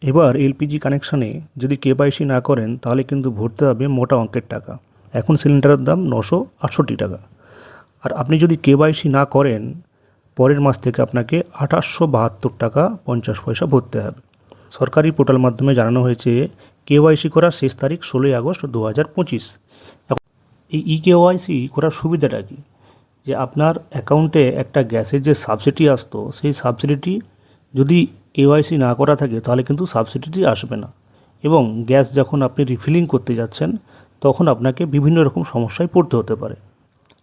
এবার এলপিজি কানেকশানে যদি কেওয়াইসি না করেন তাহলে কিন্তু ভরতে হবে মোটা অঙ্কের টাকা। এখন সিলিন্ডারের দাম 968 টাকা। আর আপনি যদি কেওয়াইসি না করেন পরের মাস থেকে আপনাকে 2872 টাকা 50 পয়সা ভরতে হবে। সরকারি পোর্টাল মাধ্যমে জানানো হয়েছে কেওয়াইসি করার শেষ তারিখ 16 আগস্ট 2025। এই কেওয়াইসি করার সুবিধাটা কী, যে আপনার অ্যাকাউন্টে একটা গ্যাসের যে সাবসিডি আসতো সেই সাবসিডিটি যদি কেওয়াইসি না করা থাকে তাহলে কিন্তু সাবসিডিটি আসবে না, এবং গ্যাস যখন আপনি রিফিলিং করতে যাচ্ছেন তখন আপনাকে বিভিন্ন রকম সমস্যায় পড়তে হতে পারে।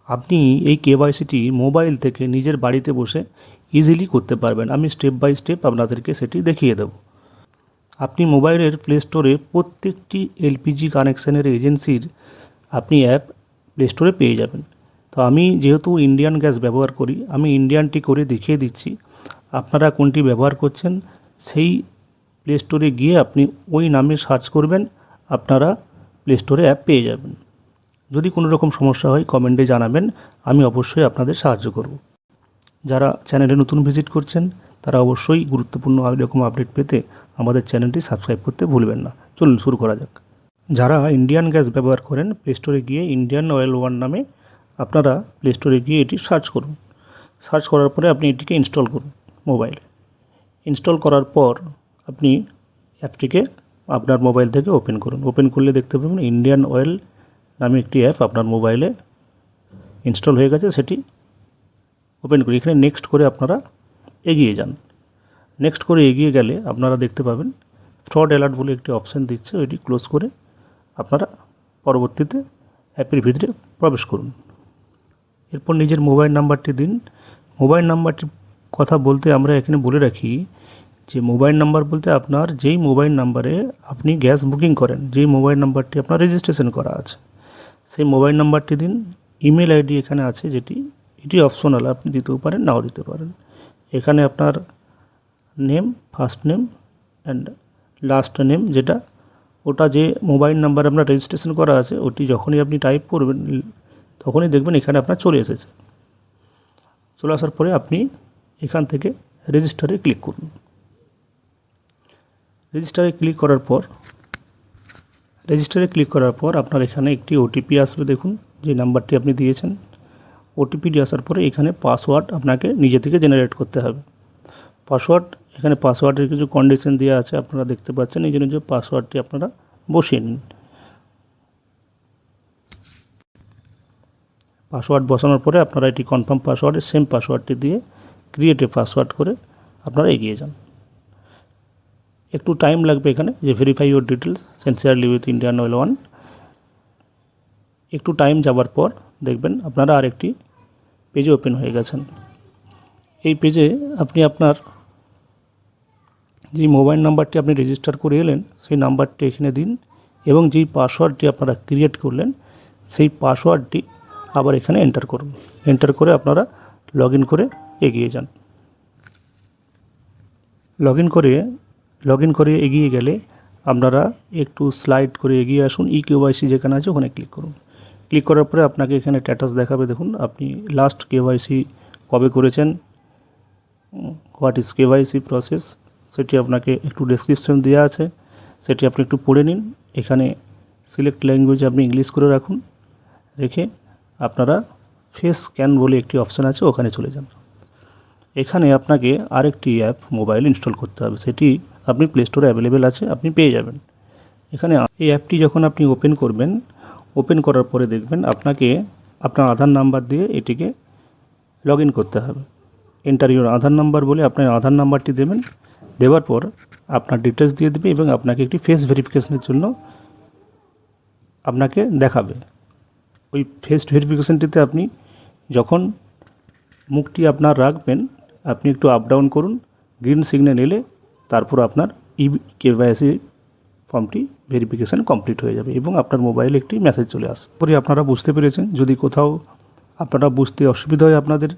আপনি এই কেওয়াইসিটি মোবাইল থেকে নিজের বাড়িতে বসে ইজিলি করতে পারবেন। আমি স্টেপ বাই স্টেপ আপনাদেরকে সেটি দেখিয়ে দেব। আপনি মোবাইলের প্লে স্টোরে প্রত্যেকটি এলপিজি কানেকশানের এজেন্সির আপনি অ্যাপ প্লে স্টোরে পেয়ে যাবেন। তো আমি যেহেতু ইন্ডিয়ান গ্যাস ব্যবহার করি, আমি ইন্ডিয়ানটি করে দেখিয়ে দিচ্ছি। আপনারা কোনটি ব্যবহার করছেন সেই প্লে স্টোরে গিয়ে আপনি ওই নামে সার্চ করবেন, আপনারা প্লে স্টোরে অ্যাপ পেয়ে যাবেন। যদি কোনো রকম সমস্যা হয় কমেন্টে জানাবেন, আমি অবশ্যই আপনাদের সাহায্য করব। যারা চ্যানেলে নতুন ভিজিট করছেন তারা অবশ্যই গুরুত্বপূর্ণ এরকম আপডেট পেতে আমাদের চ্যানেলটি সাবস্ক্রাইব করতে ভুলবেন না। চলুন শুরু করা যাক। যারা ইন্ডিয়ান গ্যাস ব্যবহার করেন প্লে স্টোরে গিয়ে ইন্ডিয়ান অয়েল 1 নামে আপনারা প্লে স্টোরে গিয়ে এটি সার্চ করুন। সার্চ করার পরে আপনি এটিকে ইনস্টল করুন মোবাইলে। ইনস্টল করার পর আপনি অ্যাপটিকে আপনার মোবাইল থেকে ওপেন করুন। ওপেন করলে দেখতে পাবেন ইন্ডিয়ান অয়েল নামে একটি অ্যাপ আপনার মোবাইলে ইনস্টল হয়ে গেছে। সেটি ওপেন করি, এখানে নেক্সট করে আপনারা এগিয়ে যান। নেক্সট করে এগিয়ে গেলে আপনারা দেখতে পাবেন ফ্রড অ্যালার্ট বলে একটি অপশান দিচ্ছে, ওইটি ক্লোজ করে আপনারা পরবর্তীতে অ্যাপের ভিতরে প্রবেশ করুন। এরপর নিজের মোবাইল নাম্বারটি দিন। মোবাইল নাম্বারটির কথা বলতে আমরা এখানে বলে রাখি যে মোবাইল নাম্বার বলতে আপনার যেই মোবাইল নাম্বারে আপনি গ্যাস বুকিং করেন, যেই মোবাইল নাম্বারটি আপনার রেজিস্ট্রেশন করা আছে সেই মোবাইল নাম্বারটি দিন। ইমেল আইডি এখানে আছে এটি অপশনাল, আপনি দিতেও পারেন নাও দিতে পারেন। এখানে আপনার name, first name and last name, যেটা ওটা যে মোবাইল নাম্বার আপনার রেজিস্ট্রেশন করা আছে ওটি যখনই আপনি টাইপ করবেন তখনই দেখবেন এখানে আপনার চলে এসেছে। চলে আসার পরে আপনি এখান থেকে রেজিস্টারে ক্লিক করুন। রেজিস্টারে ক্লিক করার পর আপনার এখানে একটি ওটিপি আসবে। দেখুন যে নাম্বারটি আপনি দিয়েছেন, ওটিপিটি আসার পরে এখানে পাসওয়ার্ড আপনাকে নিজে থেকে জেনারেট করতে হবে। এখানে পাসওয়ার্ডের কিছু কন্ডিশন দেওয়া আছে, আপনারা দেখতে পাচ্ছেন। এই জন্য যে পাসওয়ার্ডটি আপনারা বসিয়ে নিন। পাসওয়ার্ড বসানোর পরে আপনারা এটি কনফার্ম পাসওয়ার্ডের সেম পাসওয়ার্ডটি দিয়ে ক্রিয়েট এ পাসওয়ার্ড করে আপনারা এগিয়ে যান। একটু টাইম লাগবে এখানে, যে verify your details sincerely with Indian oil 1। একটু টাইম যাওয়ার পর দেখবেন আপনারা আরেকটি পেজে ওপেন হয়ে গেছেন। এই পেজে আপনি আপনার যে মোবাইল নাম্বারটি আপনি রেজিস্টার করে এলেন সেই নাম্বারটি এখানে দিন, এবং যেই পাসওয়ার্ডটি আপনারা ক্রিয়েট করলেন সেই পাসওয়ার্ডটি আবার এখানে এন্টার করুন। এন্টার করে আপনারা লগ ইন করে এগিয়ে যান। লগ ইন করে এগিয়ে গেলে আপনারা একটু স্লাইড করে এগিয়ে আসুন। কেওয়াইসি যেখানে আছে ওখানে ক্লিক করুন। ক্লিক করার পরে আপনাকে এখানে স্ট্যাটাস দেখাবে। দেখুন আপনি লাস্ট কেওয়াইসি কবে করেছেন, হোয়াট ইজ কেওয়াইসি প্রসেস, সেটি আপনাকে একটু ডেসক্রিপশন দেওয়া আছে, সেটি আপনি একটু পড়ে নিন। এখানে সিলেক্ট ল্যাঙ্গুয়েজ আপনি ইংলিশ করে রাখুন। রেখে আপনারা ফেস স্ক্যান বলে একটি অপশান আছে ওখানে চলে যান। এখানে আপনাকে আরেকটি অ্যাপ মোবাইল ইনস্টল করতে হবে, সেটি আপনি প্লে স্টোরে অ্যাভেলেবেল আছে, আপনি পেয়ে যাবেন। এখানে এই অ্যাপটি যখন আপনি ওপেন করবেন, ওপেন করার পরে দেখবেন আপনাকে আপনার আধার নাম্বার দিয়ে এটিকে লগ ইন করতে হবে। এন্টার ইউর আধার নাম্বার বলে আপনার আধার নাম্বারটি দেবেন। দেওয়ার পর আপনার ডিটেলস দিয়ে দেবে এবং আপনাকে একটি ফেস ভেরিফিকেশনের জন্য আপনাকে দেখাবে। ওই ফেস ভেরিফিকেশনটিতে আপনি যখন মুখটি আপনার রাখবেন আপনি একটু আপ ডাউন করুন, গ্রিন সিগন্যাল এলে তারপর আপনার কেওয়াইসি ফর্মটি ভেরিফিকেশান কমপ্লিট হয়ে যাবে এবং আপনার মোবাইলে একটি মেসেজ চলে আসবে। পরে আপনারা বুঝতে পেরেছেন। যদি কোথাও আপনারা বুঝতে অসুবিধা হয় আপনাদের,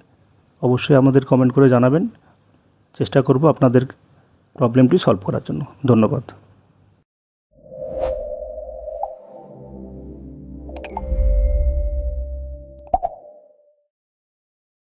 অবশ্যই আমাদের কমেন্ট করে জানাবেন। চেষ্টা করব আপনাদের প্রবলেমটি সলভ করার জন্য। ধন্যবাদ।